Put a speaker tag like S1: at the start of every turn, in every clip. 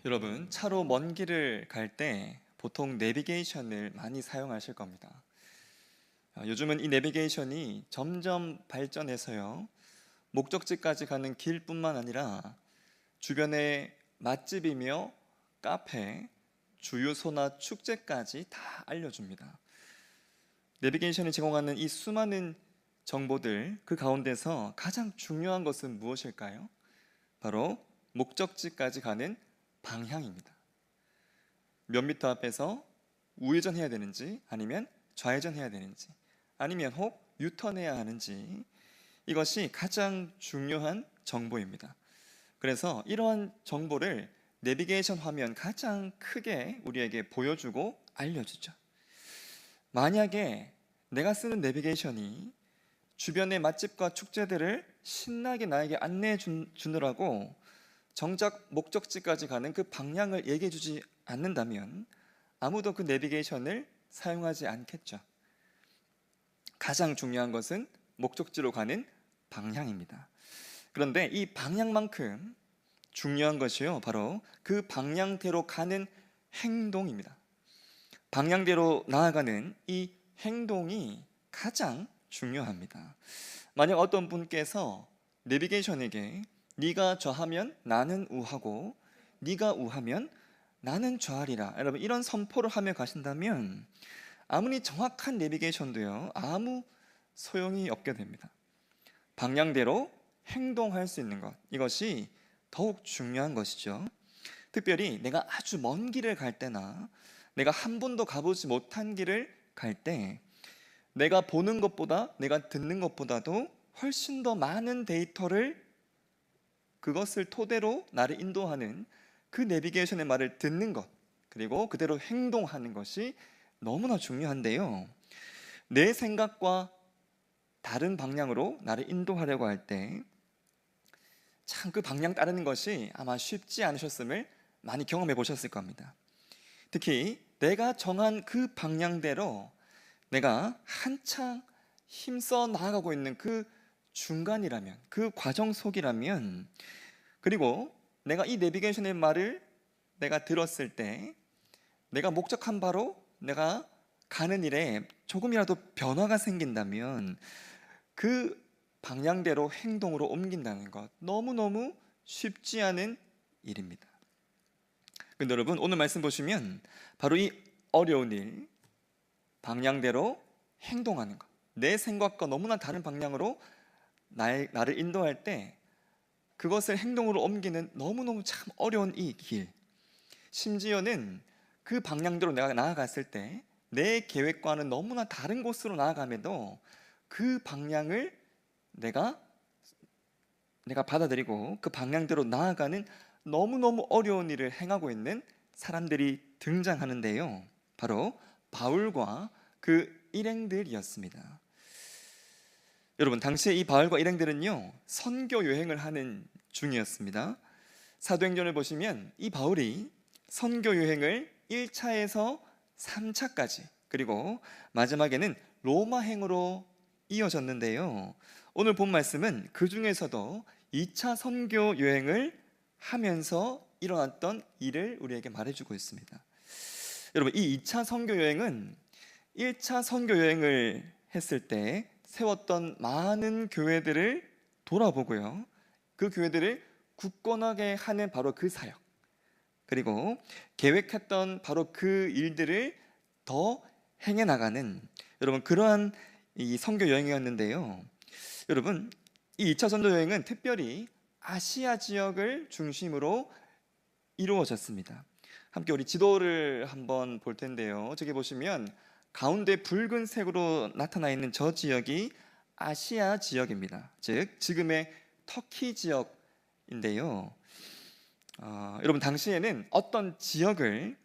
S1: 여러분, 차로 먼 길을 갈 때 보통 내비게이션을 많이 사용하실 겁니다. 요즘은 이 내비게이션이 점점 발전해서요, 목적지까지 가는 길뿐만 아니라 주변의 맛집이며 카페, 주유소나 축제까지 다 알려줍니다. 내비게이션이 제공하는 이 수많은 정보들, 그 가운데서 가장 중요한 것은 무엇일까요? 바로 목적지까지 가는 방향입니다. 몇 미터 앞에서 우회전해야 되는지, 아니면 좌회전해야 되는지, 아니면 혹 유턴해야 하는지, 이것이 가장 중요한 정보입니다. 그래서 이러한 정보를 내비게이션 화면 가장 크게 우리에게 보여주고 알려주죠. 만약에 내가 쓰는 내비게이션이 주변의 맛집과 축제들을 신나게 나에게 안내해 주느라고 정작 목적지까지 가는 그 방향을 얘기해 주지 않는다면 아무도 그 내비게이션을 사용하지 않겠죠. 가장 중요한 것은 목적지로 가는 방향입니다. 그런데 이 방향만큼 중요한 것이요, 바로 그 방향대로 가는 행동입니다. 방향대로 나아가는 이 행동이 가장 중요합니다. 만약 어떤 분께서 내비게이션에게 네가 좌하면 나는 우하고 네가 우하면 나는 좌하리라, 여러분 이런 선포를 하며 가신다면 아무리 정확한 내비게이션도요, 아무 소용이 없게 됩니다. 방향대로 행동할 수 있는 것, 이것이 더욱 중요한 것이죠. 특별히 내가 아주 먼 길을 갈 때나 내가 한 번도 가보지 못한 길을 갈 때 내가 보는 것보다, 내가 듣는 것보다도 훨씬 더 많은 데이터를, 그것을 토대로 나를 인도하는 그 내비게이션의 말을 듣는 것, 그리고 그대로 행동하는 것이 너무나 중요한데요, 내 생각과 다른 방향으로 나를 인도하려고 할 때 참 그 방향 따르는 것이 아마 쉽지 않으셨음을 많이 경험해 보셨을 겁니다. 특히 내가 정한 그 방향대로 내가 한창 힘써 나아가고 있는 그 중간이라면, 그 과정 속이라면, 그리고 내가 이 내비게이션의 말을 내가 들었을 때 내가 목적한 바로 내가 가는 일에 조금이라도 변화가 생긴다면 그 방향대로 행동으로 옮긴다는 것, 너무너무 쉽지 않은 일입니다. 근데 여러분, 오늘 말씀 보시면 바로 이 어려운 일, 방향대로 행동하는 것, 내 생각과 너무나 다른 방향으로 나를 인도할 때 그것을 행동으로 옮기는 너무너무 참 어려운 이 길, 심지어는 그 방향대로 내가 나아갔을 때 내 계획과는 너무나 다른 곳으로 나아감에도 그 방향을 내가 받아들이고 그 방향대로 나아가는 너무너무 어려운 일을 행하고 있는 사람들이 등장하는데요, 바로 바울과 그 일행들이었습니다. 여러분, 당시에 이 바울과 일행들은요, 선교 여행을 하는 중이었습니다. 사도행전을 보시면 이 바울이 선교 여행을 1차에서 3차까지, 그리고 마지막에는 로마행으로 이어졌는데요, 오늘 본 말씀은 그 중에서도 2차 선교 여행을 하면서 일어났던 일을 우리에게 말해주고 있습니다. 여러분, 이 2차 선교 여행은 1차 선교 여행을 했을 때 세웠던 많은 교회들을 돌아보고요, 그 교회들을 굳건하게 하는 바로 그 사역, 그리고 계획했던 바로 그 일들을 더 행해 나가는, 여러분 그러한 이 선교 여행이었는데요, 여러분 이 2차 선교 여행은 특별히 아시아 지역을 중심으로 이루어졌습니다. 함께 우리 지도를 한번 볼 텐데요, 저기 보시면 가운데 붉은색으로 나타나 있는 저 지역이 아시아 지역입니다. 즉 지금의 터키 지역인데요, 여러분 당시에는 어떤 지역을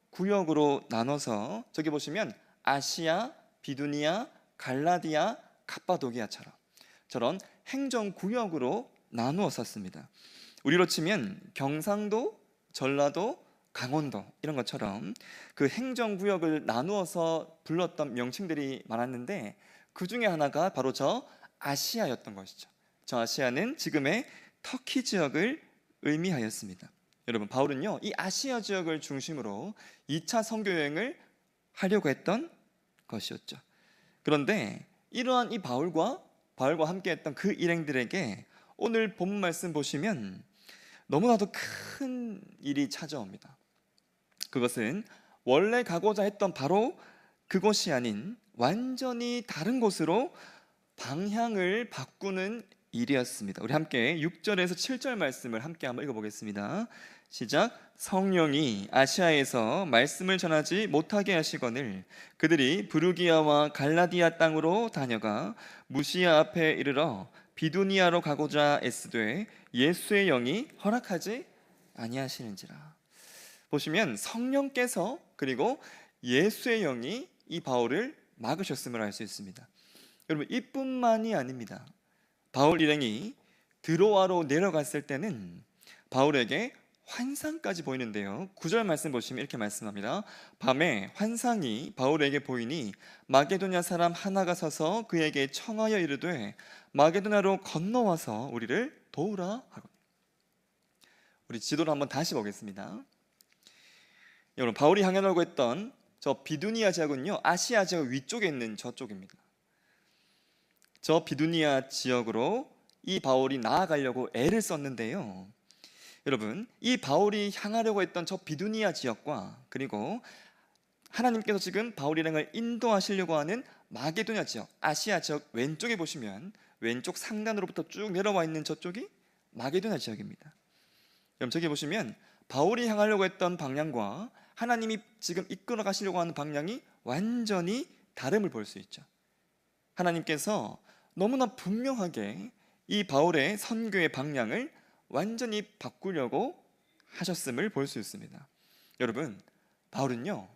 S1: 구역으로 나눠서 저기 보시면 아시아, 비두니아, 갈라디아, 갑바도기아처럼 저런 행정구역으로 나누었었습니다. 우리로 치면 경상도, 전라도, 강원도 이런 것처럼 그 행정구역을 나누어서 불렀던 명칭들이 많았는데 그 중에 하나가 바로 저 아시아였던 것이죠. 저 아시아는 지금의 터키 지역을 의미하였습니다. 여러분, 바울은요, 이 아시아 지역을 중심으로 2차 선교 여행을 하려고 했던 것이었죠. 그런데 이러한 이 바울과 함께 했던 그 일행들에게 오늘 본문 말씀 보시면 너무나도 큰 일이 찾아옵니다. 그것은 원래 가고자 했던 바로 그곳이 아닌 완전히 다른 곳으로 방향을 바꾸는 일이었습니다. 우리 함께 6절에서 7절 말씀을 함께 한번 읽어보겠습니다. 시작. 성령이 아시아에서 말씀을 전하지 못하게 하시거늘 그들이 부르기아와 갈라디아 땅으로 다녀가 무시아 앞에 이르러 비두니아로 가고자 애쓰되 예수의 영이 허락하지 아니하시는지라. 보시면 성령께서 그리고 예수의 영이 이 바울을 막으셨음을 알 수 있습니다. 여러분, 이뿐만이 아닙니다. 바울 일행이 드로아로 내려갔을 때는 바울에게 환상까지 보이는데요. 9절 말씀 보시면 이렇게 말씀합니다. 밤에 환상이 바울에게 보이니 마게도냐 사람 하나가 서서 그에게 청하여 이르되 마게도냐로 건너와서 우리를 도우라 하고. 우리 지도를 한번 다시 보겠습니다. 여러분, 바울이 향하려고 했던 저 비두니아 지역은요, 아시아 지역 위쪽에 있는 저쪽입니다. 저 비두니아 지역으로 이 바울이 나아가려고 애를 썼는데요. 여러분, 이 바울이 향하려고 했던 저 비두니아 지역과 그리고 하나님께서 지금 바울 일행을 인도하시려고 하는 마게도냐 지역, 아시아 지역 왼쪽에 보시면 왼쪽 상단으로부터 쭉 내려와 있는 저쪽이 마게도냐 지역입니다. 그럼 저기 보시면 바울이 향하려고 했던 방향과 하나님이 지금 이끌어 가시려고 하는 방향이 완전히 다름을 볼 수 있죠. 하나님께서 너무나 분명하게 이 바울의 선교의 방향을 완전히 바꾸려고 하셨음을 볼 수 있습니다. 여러분, 바울은요,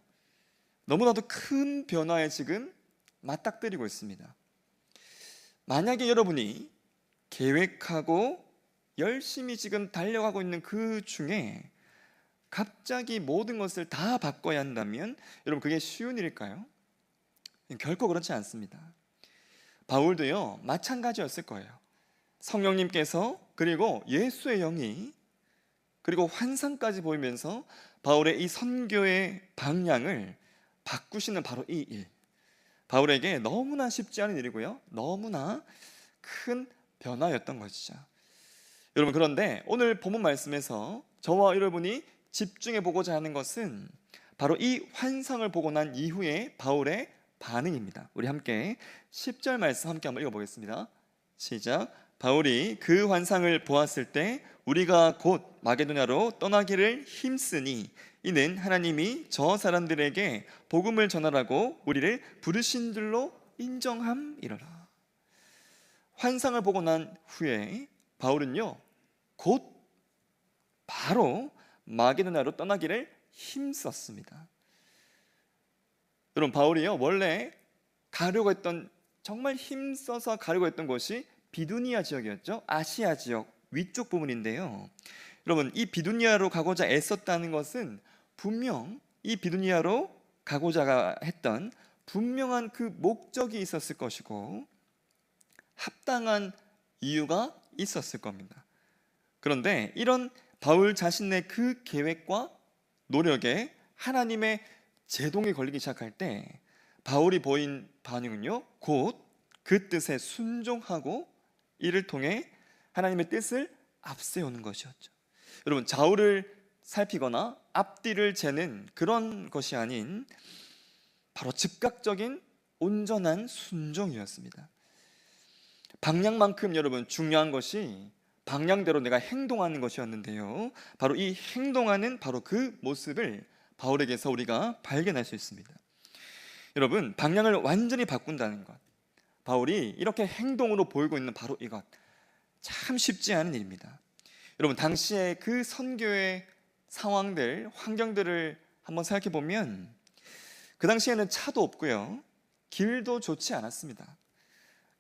S1: 너무나도 큰 변화에 지금 맞닥뜨리고 있습니다. 만약에 여러분이 계획하고 열심히 지금 달려가고 있는 그 중에 갑자기 모든 것을 다 바꿔야 한다면 여러분, 그게 쉬운 일일까요? 결코 그렇지 않습니다. 바울도요, 마찬가지였을 거예요. 성령님께서 그리고 예수의 영이 그리고 환상까지 보이면서 바울의 이 선교의 방향을 바꾸시는 바로 이 일, 바울에게 너무나 쉽지 않은 일이고요, 너무나 큰 변화였던 것이죠. 여러분, 그런데 오늘 본문 말씀에서 저와 여러분이 집중해 보고자 하는 것은 바로 이 환상을 보고 난 이후에 바울의 반응입니다. 우리 함께 10절 말씀 함께 한번 읽어보겠습니다. 시작. 바울이 그 환상을 보았을 때 우리가 곧 마게도냐로 떠나기를 힘쓰니 이는 하나님이 저 사람들에게 복음을 전하라고 우리를 부르신 줄로 인정함이로라. 환상을 보고 난 후에 바울은요, 곧 바로 마게도냐로 떠나기를 힘썼습니다. 여러분, 바울이요, 원래 가려고 했던, 정말 힘써서 가려고 했던 곳이 비두니아 지역이었죠. 아시아 지역 위쪽 부분인데요. 여러분, 이 비두니아로 가고자 애썼다는 것은 분명 이 비두니아로 가고자 했던 분명한 그 목적이 있었을 것이고 합당한 이유가 있었을 겁니다. 그런데 이런 바울 자신의 그 계획과 노력에 하나님의 제동이 걸리기 시작할 때 바울이 보인 반응은요, 곧 그 뜻에 순종하고 이를 통해 하나님의 뜻을 앞세우는 것이었죠. 여러분, 좌우를 살피거나 앞뒤를 재는 그런 것이 아닌 바로 즉각적인 온전한 순종이었습니다. 방향만큼 여러분 중요한 것이 방향대로 내가 행동하는 것이었는데요, 바로 이 행동하는 바로 그 모습을 바울에게서 우리가 발견할 수 있습니다. 여러분, 방향을 완전히 바꾼다는 것, 바울이 이렇게 행동으로 보이고 있는 바로 이것, 참 쉽지 않은 일입니다. 여러분, 당시에 그 선교의 상황들, 환경들을 한번 생각해 보면 그 당시에는 차도 없고요, 길도 좋지 않았습니다.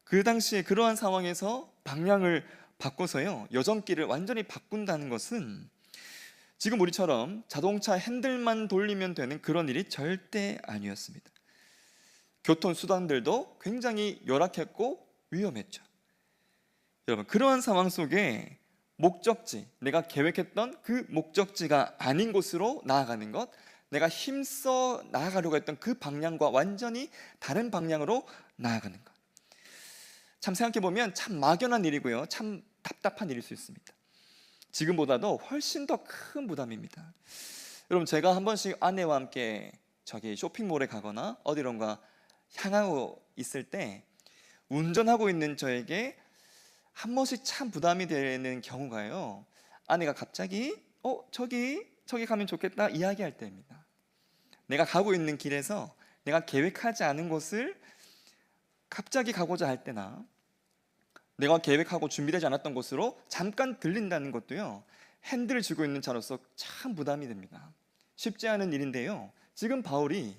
S1: 그 당시에 그러한 상황에서 방향을 바꿔서요, 여정길을 완전히 바꾼다는 것은 지금 우리처럼 자동차 핸들만 돌리면 되는 그런 일이 절대 아니었습니다. 교통수단들도 굉장히 열악했고 위험했죠. 여러분, 그러한 상황 속에 목적지, 내가 계획했던 그 목적지가 아닌 곳으로 나아가는 것, 내가 힘써 나아가려고 했던 그 방향과 완전히 다른 방향으로 나아가는 것. 참 생각해보면 참 막연한 일이고요, 참 답답한 일일 수 있습니다. 지금보다도 훨씬 더 큰 부담입니다. 여러분, 제가 한 번씩 아내와 함께 저기 쇼핑몰에 가거나 어디론가 향하고 있을 때 운전하고 있는 저에게 한 번씩 참 부담이 되는 경우가요, 아내가 갑자기 저기 가면 좋겠다 이야기할 때입니다. 내가 가고 있는 길에서 내가 계획하지 않은 곳을 갑자기 가고자 할 때나, 내가 계획하고 준비되지 않았던 곳으로 잠깐 들린다는 것도요, 핸들을 쥐고 있는 자로서 참 부담이 됩니다. 쉽지 않은 일인데요, 지금 바울이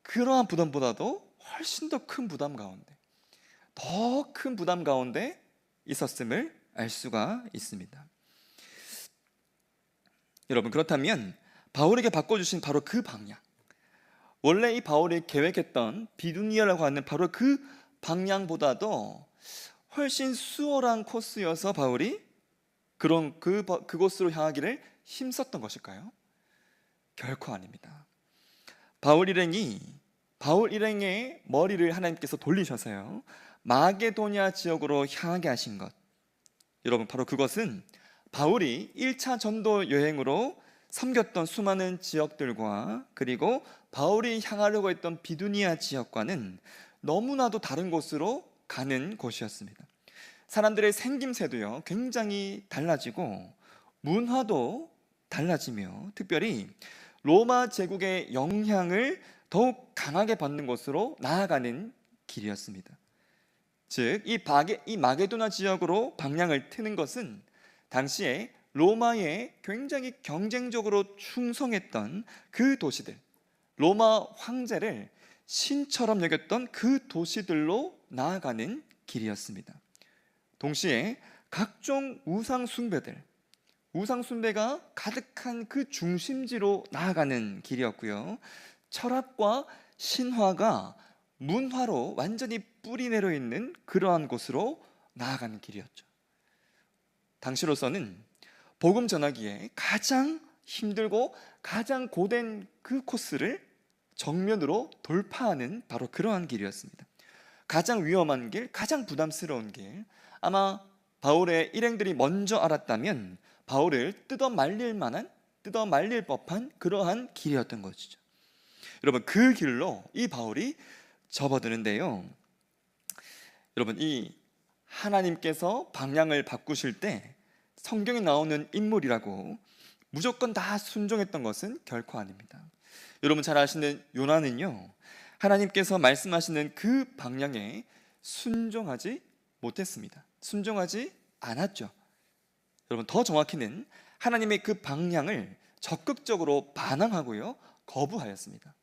S1: 그러한 부담보다도 훨씬 더 큰 부담 가운데, 더 큰 부담 가운데 있었음을 알 수가 있습니다. 여러분, 그렇다면 바울에게 바꿔주신 바로 그 방향, 원래 이 바울이 계획했던 비두니아라고 하는 바로 그 방향보다도 훨씬 수월한 코스여서 바울이 그곳으로 향하기를 힘썼던 것일까요? 결코 아닙니다. 바울 일행의 머리를 하나님께서 돌리셔서요, 마게도냐 지역으로 향하게 하신 것, 여러분, 바로 그것은 바울이 1차 전도 여행으로 섬겼던 수많은 지역들과, 그리고 바울이 향하려고 했던 비두니아 지역과는 너무나도 다른 곳으로 가는 곳이었습니다. 사람들의 생김새도요, 굉장히 달라지고 문화도 달라지며, 특별히 로마 제국의 영향을 더욱 강하게 받는 곳으로 나아가는 길이었습니다. 즉, 이 마게도나 지역으로 방향을 트는 것은 당시에 로마에 굉장히 경쟁적으로 충성했던 그 도시들, 로마 황제를 신처럼 여겼던 그 도시들로 나아가는 길이었습니다. 동시에 각종 우상 숭배가 가득한 그 중심지로 나아가는 길이었고요, 철학과 신화가 문화로 완전히 뿌리 내려 있는 그러한 곳으로 나아가는 길이었죠. 당시로서는 복음 전하기에 가장 힘들고 가장 고된 그 코스를 정면으로 돌파하는 바로 그러한 길이었습니다. 가장 위험한 길, 가장 부담스러운 길, 아마 바울의 일행들이 먼저 알았다면 바울을 뜯어 말릴 법한 그러한 길이었던 것이죠. 여러분, 그 길로 이 바울이 접어드는데요, 여러분, 이 하나님께서 방향을 바꾸실 때 성경에 나오는 인물이라고 무조건 다 순종했던 것은 결코 아닙니다. 여러분 잘 아시는 요나는요, 하나님께서 말씀하시는 그 방향에 순종하지 못했습니다. 순종하지 않았죠. 여러분, 더 정확히는 하나님의 그 방향을 적극적으로 반항하고요, 거부하였습니다.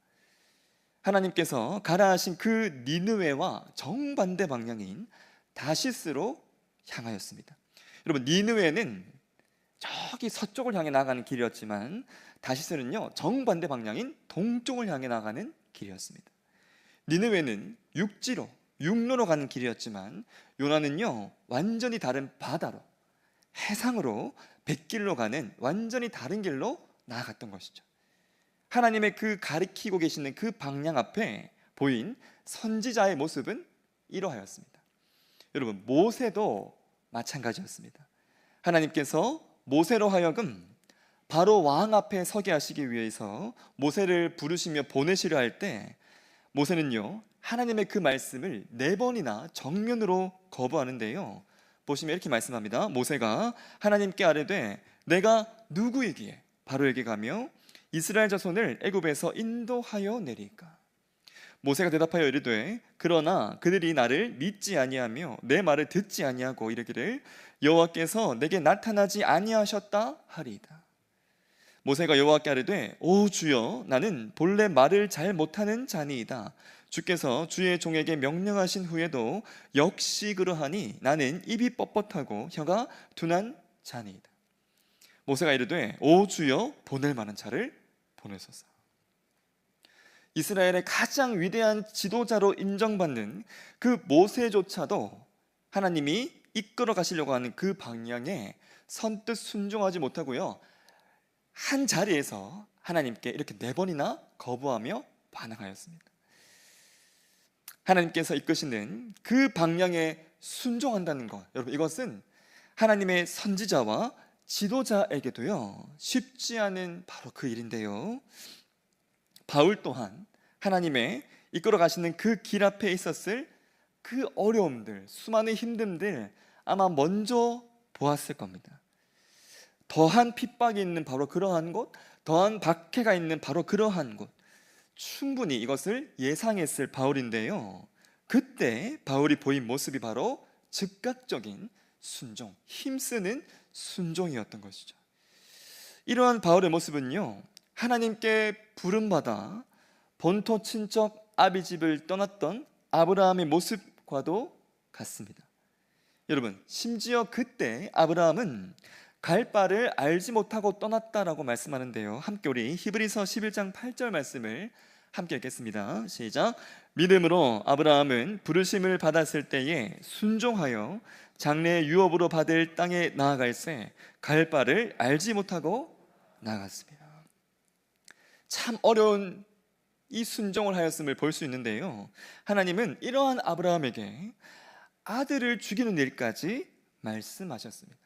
S1: 하나님께서 가라 하신 그 니느웨와 정반대 방향인 다시스로 향하였습니다. 여러분, 니느웨는 저기 서쪽을 향해 나가는 길이었지만 다시스는요, 정반대 방향인 동쪽을 향해 나가는 길이었습니다. 니느웨는 육로로 가는 길이었지만 요나는요, 완전히 다른 바다로, 해상으로 뱃길로 가는 완전히 다른 길로 나아갔던 것이죠. 하나님의 그 가리키고 계시는 그 방향 앞에 보인 선지자의 모습은 이러하였습니다. 여러분, 모세도 마찬가지였습니다. 하나님께서 모세로 하여금 바로 왕 앞에 서게 하시기 위해서 모세를 부르시며 보내시려 할 때, 모세는요, 하나님의 그 말씀을 4번이나 정면으로 거부하는데요, 보시면 이렇게 말씀합니다. 모세가 하나님께 아뢰되 내가 누구이기에 바로에게 가며 이스라엘 자손을 애굽에서 인도하여 내리까? 모세가 대답하여 이르되 그러나 그들이 나를 믿지 아니하며 내 말을 듣지 아니하고 이르기를 여호와께서 내게 나타나지 아니하셨다 하리이다. 모세가 여호와께 아뢰되 오 주여, 나는 본래 말을 잘 못하는 자니이다. 주께서 주의 종에게 명령하신 후에도 역시 그러하니 나는 입이 뻣뻣하고 혀가 둔한 자니이다. 모세가 이르되 오 주여, 보낼 만한 자를 보내소서. 이스라엘의 가장 위대한 지도자로 인정받는 그 모세조차도 하나님이 이끌어 가시려고 하는 그 방향에 선뜻 순종하지 못하고요, 한 자리에서 하나님께 이렇게 4번이나 거부하며 반항하였습니다. 하나님께서 이끄시는 그 방향에 순종한다는 것, 여러분, 이것은 하나님의 선지자와 지도자에게도요 쉽지 않은 바로 그 일인데요, 바울 또한 하나님의 이끌어 가시는 그 길 앞에 있었을 그 어려움들, 수많은 힘듦들 아마 먼저 보았을 겁니다. 더한 핍박이 있는 바로 그러한 곳, 더한 박해가 있는 바로 그러한 곳, 충분히 이것을 예상했을 바울인데요, 그때 바울이 보인 모습이 바로 즉각적인 순종, 힘쓰는 순종이었던 것이죠. 이러한 바울의 모습은요, 하나님께 부름받아 본토 친척 아비집을 떠났던 아브라함의 모습과도 같습니다. 여러분, 심지어 그때 아브라함은 갈 바를 알지 못하고 떠났다라고 말씀하는데요, 함께 우리 히브리서 11장 8절 말씀을 함께 읽겠습니다. 시작. 믿음으로 아브라함은 부르심을 받았을 때에 순종하여 장래의 유업으로 받을 땅에 나아갈새 갈 바를 알지 못하고 나아갔습니다. 참 어려운 이 순종을 하였음을 볼 수 있는데요, 하나님은 이러한 아브라함에게 아들을 죽이는 일까지 말씀하셨습니다.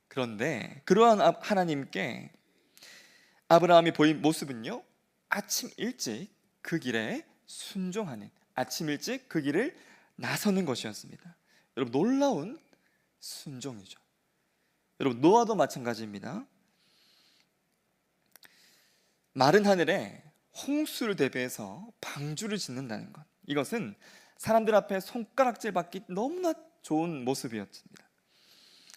S1: 그런데 그러한 하나님께 아브라함이 보인 모습은요, 아침 일찍 그 길에 순종하는, 아침 일찍 그 길을 나서는 것이었습니다. 여러분, 놀라운 순종이죠. 여러분, 노아도 마찬가지입니다. 마른 하늘에 홍수를 대비해서 방주를 짓는다는 것, 이것은 사람들 앞에 손가락질 받기 너무나 좋은 모습이었습니다.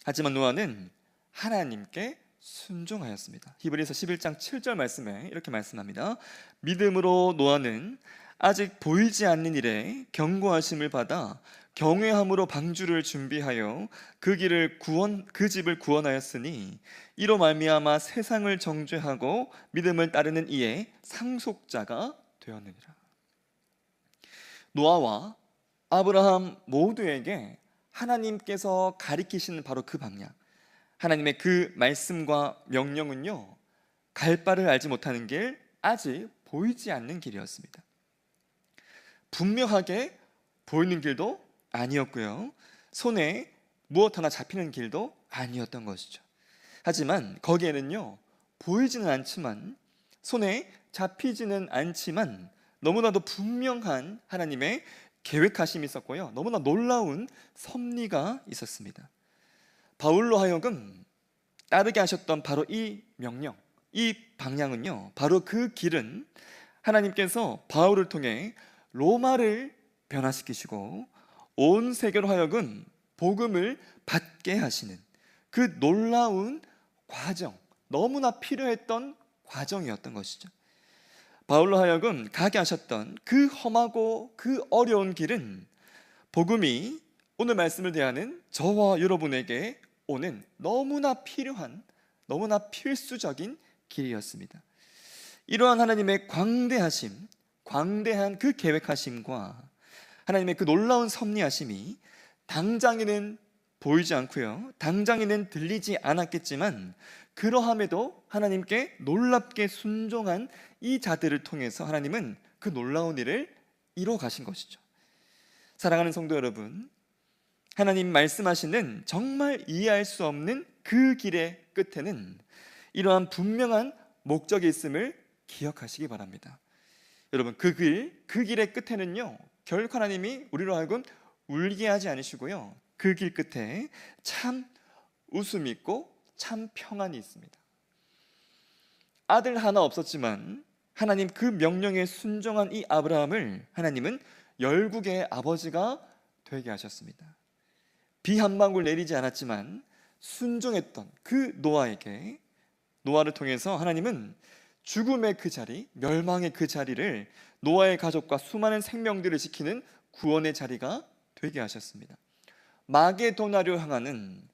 S1: 하지만 노아는 하나님께 순종하였습니다. 히브리서 11장 7절 말씀에 이렇게 말씀합니다. 믿음으로 노아는 아직 보이지 않는 일에 경고하심을 받아 경외함으로 방주를 준비하여 그 집을 구원하였으니 이로 말미암아 세상을 정죄하고 믿음을 따르는 이의 상속자가 되었느니라. 노아와 아브라함 모두에게 하나님께서 가리키시는 바로 그 방향, 하나님의 그 말씀과 명령은요, 갈 바를 알지 못하는 길, 아직 보이지 않는 길이었습니다. 분명하게 보이는 길도 아니었고요, 손에 무엇 하나 잡히는 길도 아니었던 것이죠. 하지만 거기에는요, 보이지는 않지만, 손에 잡히지는 않지만 너무나도 분명한 하나님의 계획하심이 있었고요, 너무나 놀라운 섭리가 있었습니다. 바울로 하여금 따르게 하셨던 바로 이 명령, 이 방향은요, 바로 그 길은 하나님께서 바울을 통해 로마를 변화시키시고 온 세계로 하여금 복음을 받게 하시는 그 놀라운 과정, 너무나 필요했던 과정이었던 것이죠. 바울로 하여금 가게 하셨던 그 험하고 그 어려운 길은 복음이 오늘 말씀을 대하는 저와 여러분에게 오는 너무나 필요한, 너무나 필수적인 길이었습니다. 이러한 하나님의 광대하심, 광대한 그 계획하심과 하나님의 그 놀라운 섭리하심이 당장에는 보이지 않고요, 당장에는 들리지 않았겠지만, 그러함에도 하나님께 놀랍게 순종한 이 자들을 통해서 하나님은 그 놀라운 일을 이뤄 가신 것이죠. 사랑하는 성도 여러분, 하나님 말씀하시는 정말 이해할 수 없는 그 길의 끝에는 이러한 분명한 목적이 있음을 기억하시기 바랍니다. 여러분, 그 길의 끝에는요, 결코 하나님이 우리로 하여금 울게 하지 않으시고요, 그 길 끝에 참 웃음이 있고 참 평안이 있습니다. 아들 하나 없었지만 하나님 그 명령에 순종한 이 아브라함을 하나님은 열국의 아버지가 되게 하셨습니다. 비 한 방울 내리지 않았지만 순종했던 그 노아에게, 노아를 통해서 하나님은 죽음의 그 자리, 멸망의 그 자리를 노아의 가족과 수많은 생명들을 지키는 구원의 자리가 되게 하셨습니다. 마게도나로 향하는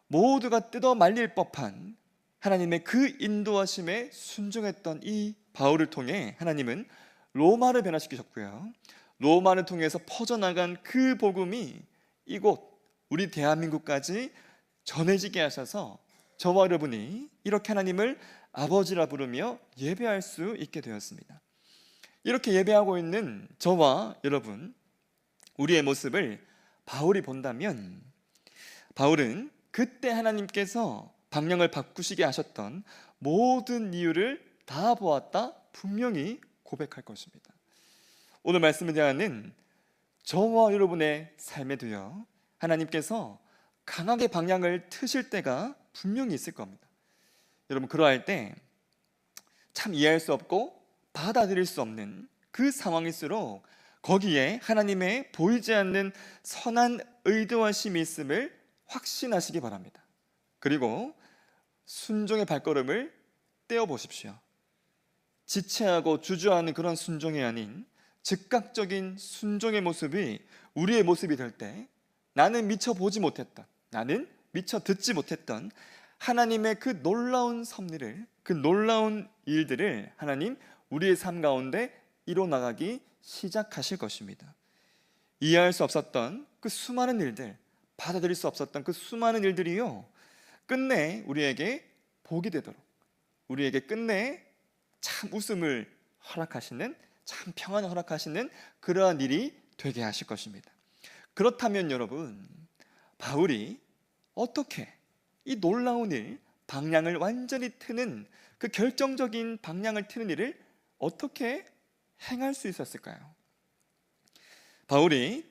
S1: 모두가 뜯어 말릴 법한 하나님의 그 인도하심에 순종했던 이 바울을 통해 하나님은 로마를 변화시키셨고요, 로마를 통해서 퍼져나간 그 복음이 이곳 우리 대한민국까지 전해지게 하셔서 저와 여러분이 이렇게 하나님을 아버지라 부르며 예배할 수 있게 되었습니다. 이렇게 예배하고 있는 저와 여러분, 우리의 모습을 바울이 본다면 바울은 그때 하나님께서 방향을 바꾸시게 하셨던 모든 이유를 다 보았다 분명히 고백할 것입니다. 오늘 말씀을 대하는 저와 여러분의 삶에도요, 하나님께서 강하게 방향을 트실 때가 분명히 있을 겁니다. 여러분, 그러할 때 참 이해할 수 없고 받아들일 수 없는 그 상황일수록 거기에 하나님의 보이지 않는 선한 의도하심이 있음을 확신하시기 바랍니다. 그리고 순종의 발걸음을 떼어보십시오. 지체하고 주저하는 그런 순종이 아닌 즉각적인 순종의 모습이 우리의 모습이 될 때 나는 미처 보지 못했던, 나는 미처 듣지 못했던 하나님의 그 놀라운 섭리를, 그 놀라운 일들을 하나님 우리의 삶 가운데 이뤄나가기 시작하실 것입니다. 이해할 수 없었던 그 수많은 일들, 받아들일 수 없었던 그 수많은 일들이요, 끝내 우리에게 복이 되도록, 우리에게 끝내 참 웃음을 허락하시는, 참 평안을 허락하시는 그러한 일이 되게 하실 것입니다. 그렇다면 여러분, 바울이 어떻게 이 놀라운 일, 방향을 완전히 트는 그 결정적인 방향을 트는 일을 어떻게 행할 수 있었을까요? 바울이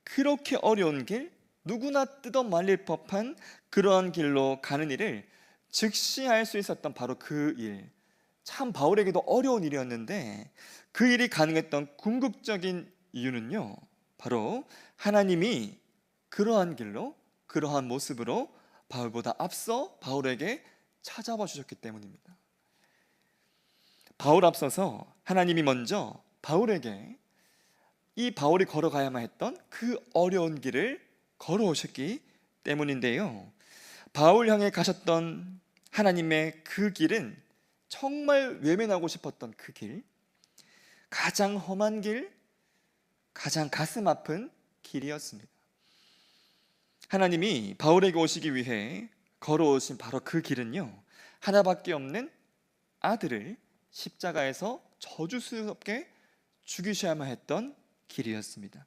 S1: 그렇게 어려운 길, 누구나 뜯어 말릴 법한 그러한 길로 가는 일을 즉시 할 수 있었던 바로 그 일, 참 바울에게도 어려운 일이었는데 그 일이 가능했던 궁극적인 이유는요, 바로 하나님이 그러한 길로, 그러한 모습으로 바울보다 앞서 바울에게 찾아와 주셨기 때문입니다. 바울 앞서서 하나님이 먼저 바울에게 이 바울이 걸어가야만 했던 그 어려운 길을 걸어오셨기 때문인데요, 바울 향해 가셨던 하나님의 그 길은 정말 외면하고 싶었던 그 길, 가장 험한 길, 가장 가슴 아픈 길이었습니다. 하나님이 바울에게 오시기 위해 걸어오신 바로 그 길은요, 하나밖에 없는 아들을 십자가에서 저주스럽게 죽이셔야만 했던 길이었습니다.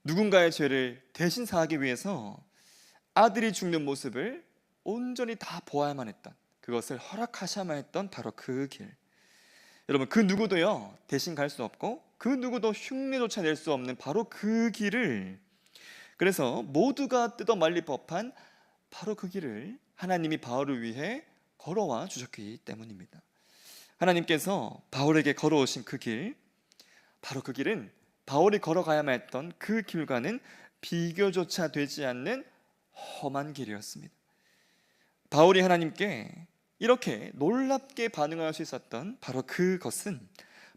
S1: 누군가의 죄를 대신 사하기 위해서 아들이 죽는 모습을 온전히 다 보아야만 했던, 그것을 허락하셔야만 했던 바로 그 길. 여러분, 그 누구도요 대신 갈 수 없고 그 누구도 흉내조차 낼 수 없는 바로 그 길을, 그래서 모두가 뜯어 말릴 법한 바로 그 길을 하나님이 바울을 위해 걸어와 주셨기 때문입니다. 하나님께서 바울에게 걸어오신 그 길, 바로 그 길은 바울이 걸어가야만 했던 그 길과는 비교조차 되지 않는 험한 길이었습니다. 바울이 하나님께 이렇게 놀랍게 반응할 수 있었던 바로 그것은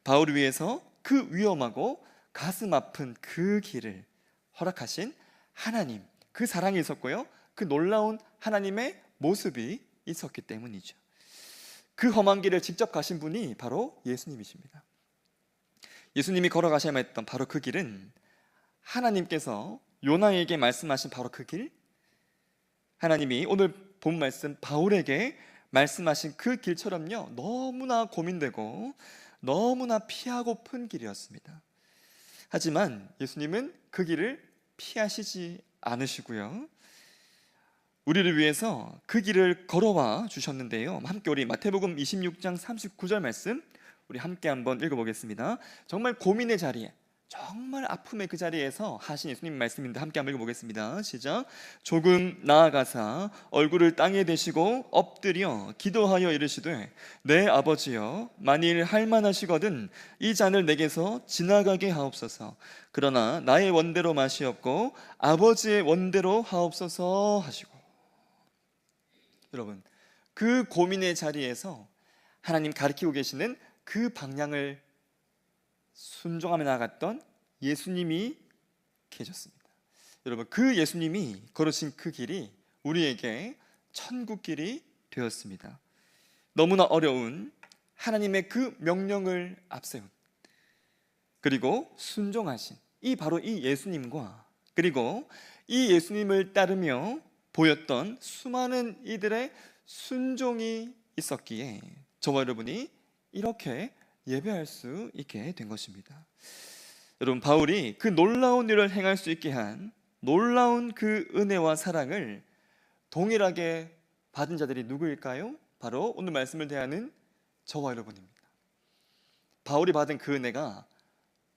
S1: 바울을 위해서 그 위험하고 가슴 아픈 그 길을 허락하신 하나님, 그 사랑이 있었고요, 그 놀라운 하나님의 모습이 있었기 때문이죠. 그 험한 길을 직접 가신 분이 바로 예수님이십니다. 예수님이 걸어가셔야만 했던 바로 그 길은 하나님께서 요나에게 말씀하신 바로 그 길, 하나님이 오늘 본 말씀 바울에게 말씀하신 그 길처럼요, 너무나 고민되고 너무나 피하고픈 길이었습니다. 하지만 예수님은 그 길을 피하시지 않으시고요, 우리를 위해서 그 길을 걸어와 주셨는데요, 함께 우리 마태복음 26장 39절 말씀 우리 함께 한번 읽어보겠습니다. 정말 고민의 자리에, 정말 아픔의 그 자리에서 하신 예수님 말씀인데 함께 한번 읽어보겠습니다. 시작. 조금 나아가사 얼굴을 땅에 대시고 엎드려 기도하여 이르시되 내 아버지여, 만일 할만하시거든 이 잔을 내게서 지나가게 하옵소서. 그러나 나의 원대로 마시옵고 아버지의 원대로 하옵소서 하시고. 여러분, 그 고민의 자리에서 하나님 가르치고 계시는 그 방향을 순종하며 나아갔던 예수님이 계셨습니다. 여러분, 그 예수님이 걸으신 그 길이 우리에게 천국 길이 되었습니다. 너무나 어려운 하나님의 그 명령을 앞세운, 그리고 순종하신 이 바로 이 예수님과, 그리고 이 예수님을 따르며 보였던 수많은 이들의 순종이 있었기에 저와 여러분이 이렇게 예배할 수 있게 된 것입니다. 여러분, 바울이 그 놀라운 일을 행할 수 있게 한 놀라운 그 은혜와 사랑을 동일하게 받은 자들이 누구일까요? 바로 오늘 말씀을 대하는 저와 여러분입니다. 바울이 받은 그 은혜가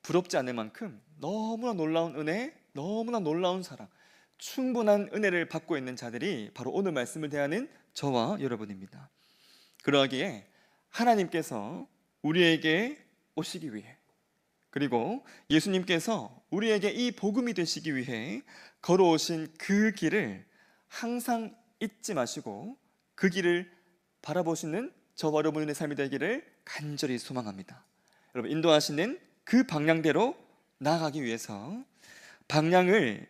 S1: 부럽지 않을 만큼 너무나 놀라운 은혜, 너무나 놀라운 사랑, 충분한 은혜를 받고 있는 자들이 바로 오늘 말씀을 대하는 저와 여러분입니다. 그러기에 하나님께서 우리에게 오시기 위해, 그리고 예수님께서 우리에게 이 복음이 되시기 위해 걸어오신 그 길을 항상 잊지 마시고 그 길을 바라보시는 저와 여러분의 삶이 되기를 간절히 소망합니다. 여러분, 인도하시는 그 방향대로 나아가기 위해서 방향을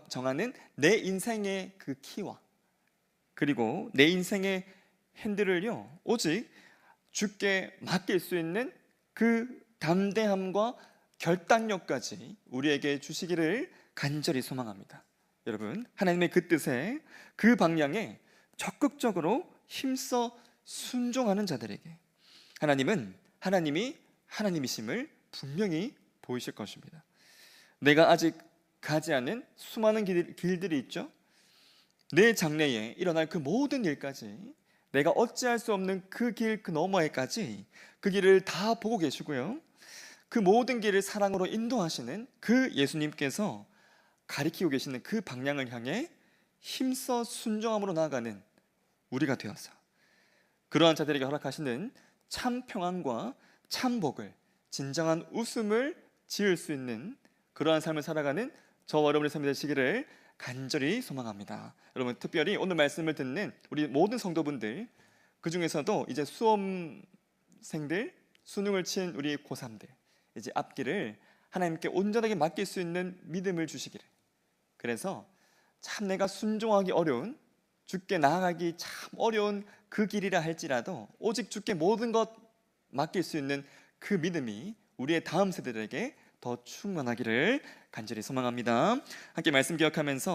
S1: 정하는 내 인생의 그 키와, 그리고 내 인생의 핸들을요 오직 주께 맡길 수 있는 그 담대함과 결단력까지 우리에게 주시기를 간절히 소망합니다. 여러분, 하나님의 그 뜻에, 그 방향에 적극적으로 힘써 순종하는 자들에게 하나님이 하나님이심을 분명히 보이실 것입니다. 내가 아직 가지 않은 수많은 길들이 있죠. 내 장래에 일어날 그 모든 일까지, 내가 어찌할 수 없는 그 길 그 너머에까지 그 길을 다 보고 계시고요, 그 모든 길을 사랑으로 인도하시는 그 예수님께서 가리키고 계시는 그 방향을 향해 힘써 순종함으로 나아가는 우리가 되어서 그러한 자들에게 허락하시는 참 평안과 참 복을, 진정한 웃음을 지을 수 있는 그러한 삶을 살아가는 저와 여러분의 삶이 되시기를 간절히 소망합니다. 여러분, 특별히 오늘 말씀을 듣는 우리 모든 성도분들, 그 중에서도 이제 수험생들, 수능을 친 우리 고3들, 이제 앞길을 하나님께 온전하게 맡길 수 있는 믿음을 주시기를, 그래서 참 내가 순종하기 어려운, 주께 나아가기 참 어려운 그 길이라 할지라도 오직 주께 모든 것 맡길 수 있는 그 믿음이 우리의 다음 세대들에게 더 충만하기를 간절히 소망합니다. 함께 말씀 기억하면서